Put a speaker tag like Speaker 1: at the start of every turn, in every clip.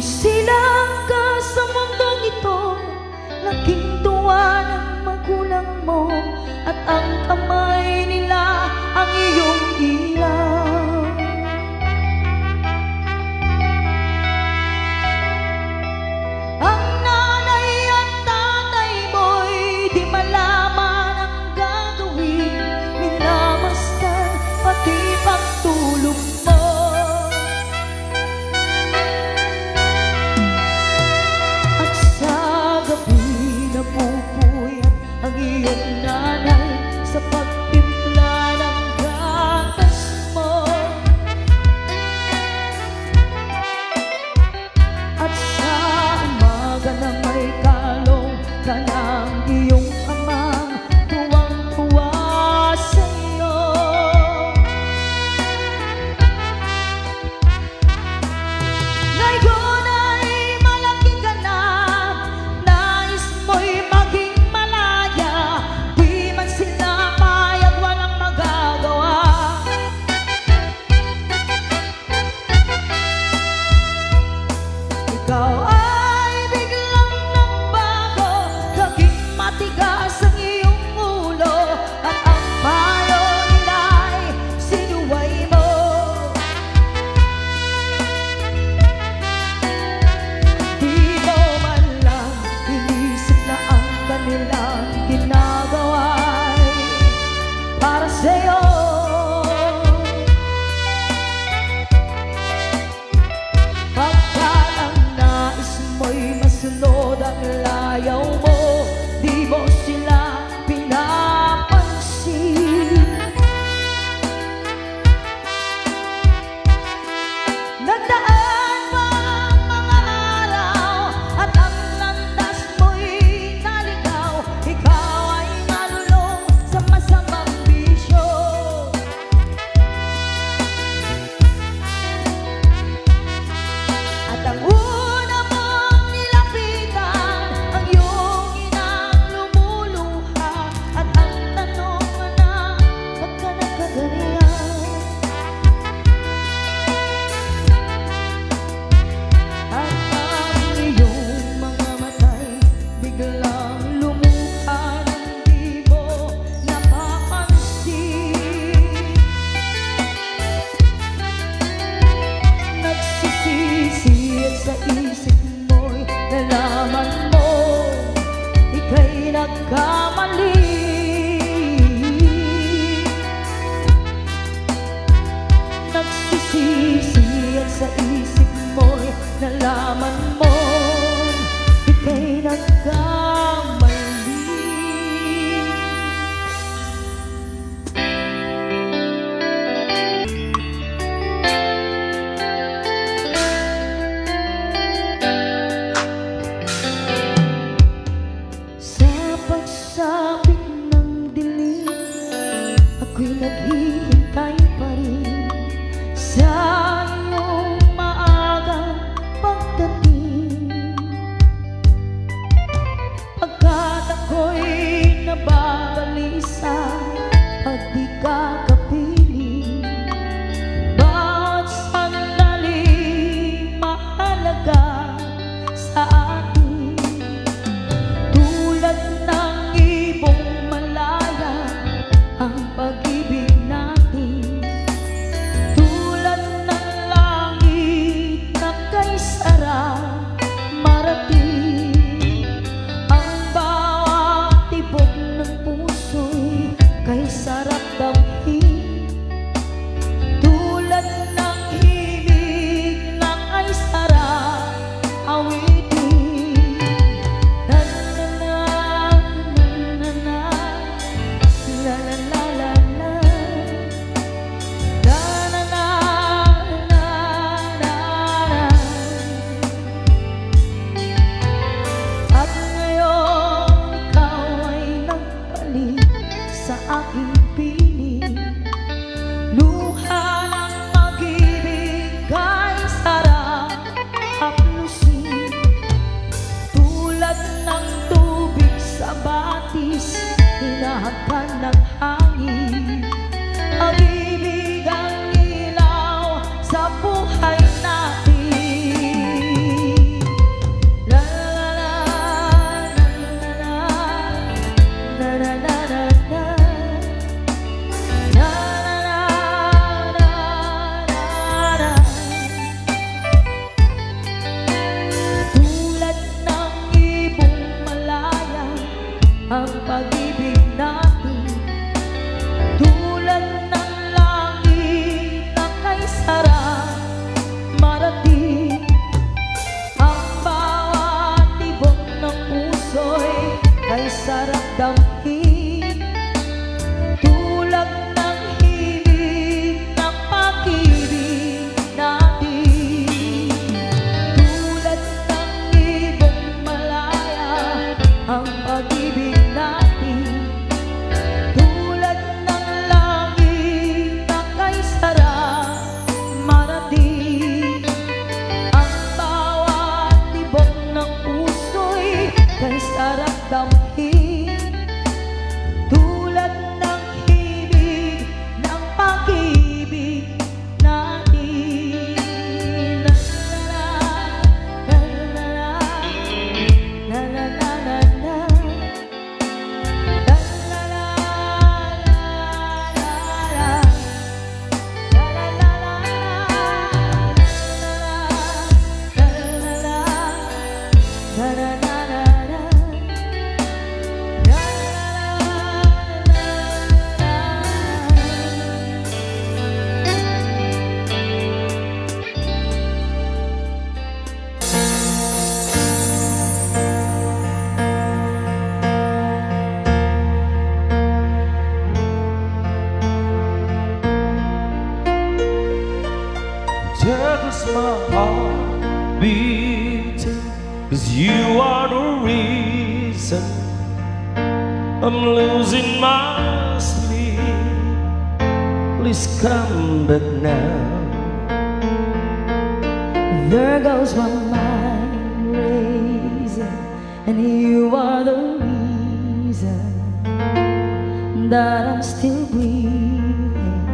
Speaker 1: Sumisilang ka sa mundong ito, laking tuwa ng magulang mo, at ang kamay nila ang iyong ilaw. Ang nanay at tatay mo'y di malaman ang gagawin, minamasdan pati pagtulog mo. Napupuyat ang iyong nanay sa pagtimpla ng gatas mo, at sa umaga na may kalong ka ng iyong amang tuwang-tuwa sa iyo. Ngayon ay malaki ka na, nais mo'y maging malaya, di man sila payag, walang magagawa. Ikaw ay biglang nagbago, naging matigas ang iyong ulo, at ang payo nila'y sinuway mo. Di mo man lang inisip na ang kanilang ginagawa'y para sa'yo. Pagkat ang nais mo'y masunod ang layaw mo, di mo sila pinapansin. Nagdaan pa ang mga araw, at ang landas mo'y naligaw. Ikaw ay nalulong sa masamang bisyo, at ang una mong nilapitan ang iyong inang lumuluha, at ang tanong, anak, ba't ka nagkaganyan? At ang iyong mga mata'y biglang lumuha nang di mo napapansin. Nagsisisi at sa isip mo'y nalaman mo ika'y nagkamali. Nagsisisi at sa isip mo'y nalaman mo ika'y nagkamali. Sa pagsapit ng dilim, ako'y naghihintay pa rin sa iyong maagang pagdating. damhin, tulad ng himig ng pag-ibig natin. Tulad ng ibong malaya ang pag-ibig natin. Tulad ng langit na kay sarap marating. Ang bawat tibok ng puso'y kay sarap damhin, tulad ng himig ng pag-ibig natin. La la la, la la la la, la la la la, la la la la, la la la.
Speaker 2: Tells my heart beating, 'cause you are the reason I'm losing my sleep. Please come back now.
Speaker 1: There goes my mind racing, and you are the reason that I'm still breathing.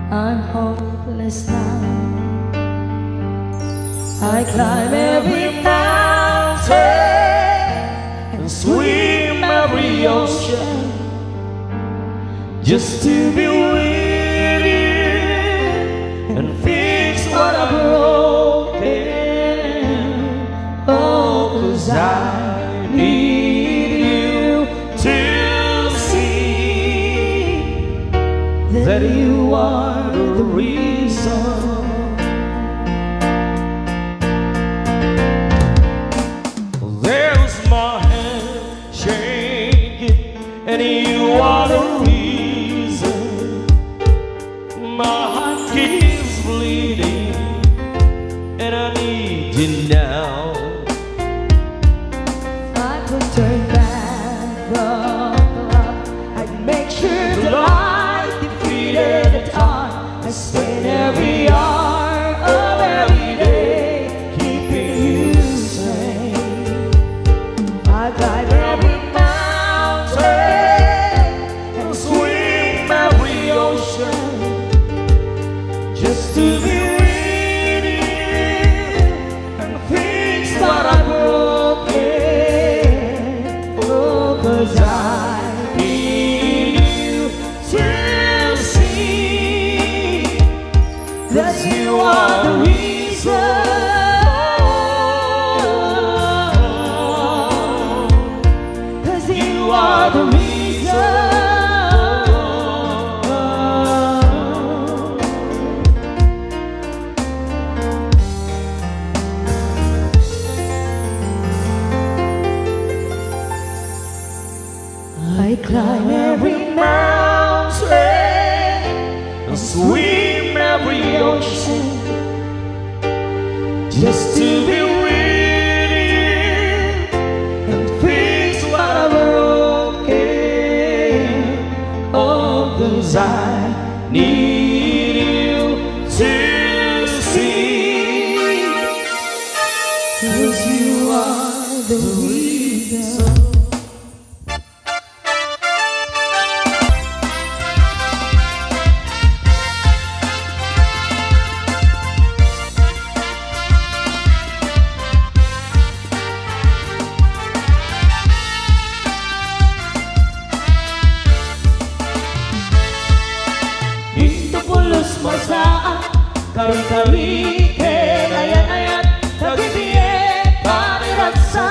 Speaker 1: I'm hopeless now. I climb every mountain
Speaker 2: And swim every ocean just to be with you and fix what I've broken. Oh, 'cause I need you to see that you are the reason. There's my hand shaking, and you are the reason my heart keeps bleeding, and I need you now.
Speaker 1: I could turn back the clock. I'd make sure that I defeated the time. I spend every hour of every day keeping you safe. I climb every mountain
Speaker 2: And swim every ocean just to be with you and fix what I've broken. Oh, 'cause I need you to see that you are the reason.
Speaker 1: 'Cause you are the reason. I climb every mountain
Speaker 2: And swim every ocean just to be with you and fix what I've broken. Oh, 'cause I need you to see,
Speaker 1: 'Cause you are the reason.
Speaker 2: Pulos masaan, kari-kari, ayan-ayan, nagbibiye, paniransa,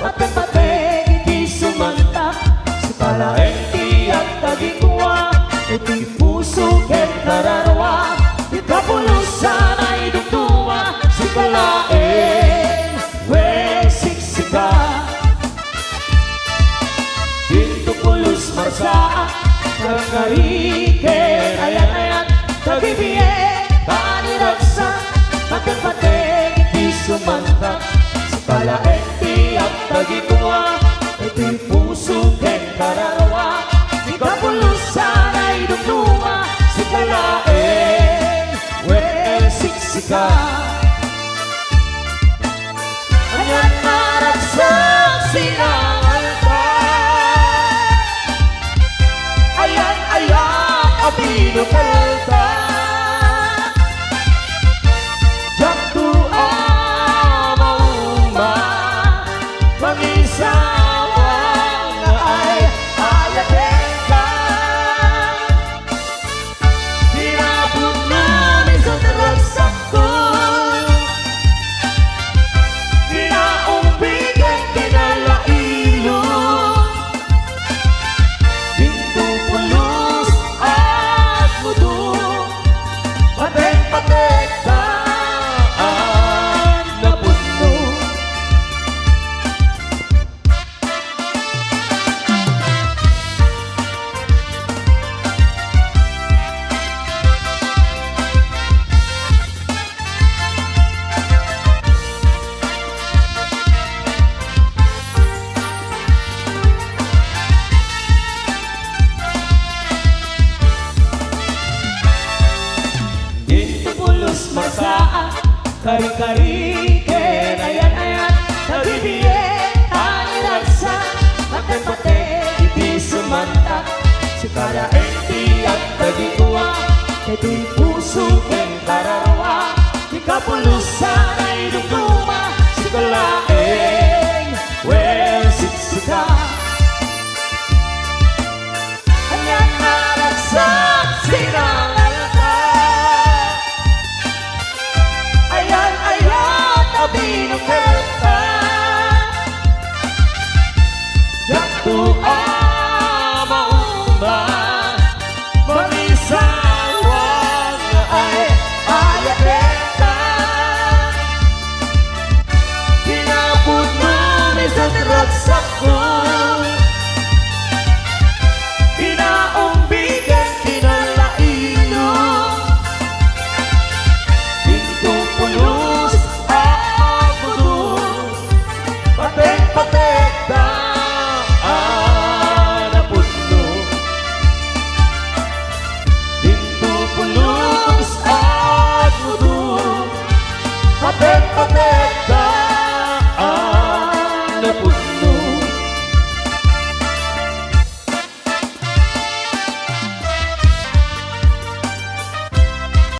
Speaker 2: pate-pate, iti sumantak, si palaenti at tagikuwa, iti puso ket nararawa, di kapulusan ay dugduwa, si palaen, we siksika. pinupulta. Jatuh amauma Mangisawang na ay ayateka. Tinapot namin sa tarasak ko, Tinaumbigay kinalailo, Pinto pulos at mudo, Patek-patek daan na puno. Pinto pulos masaa, kari-kari kenayan-ayan, nagbibigay ang iraksa, patek-patek iti sumanta, sekala enti at tagikuwa, iti puso ken kararawa, di kapulusan ay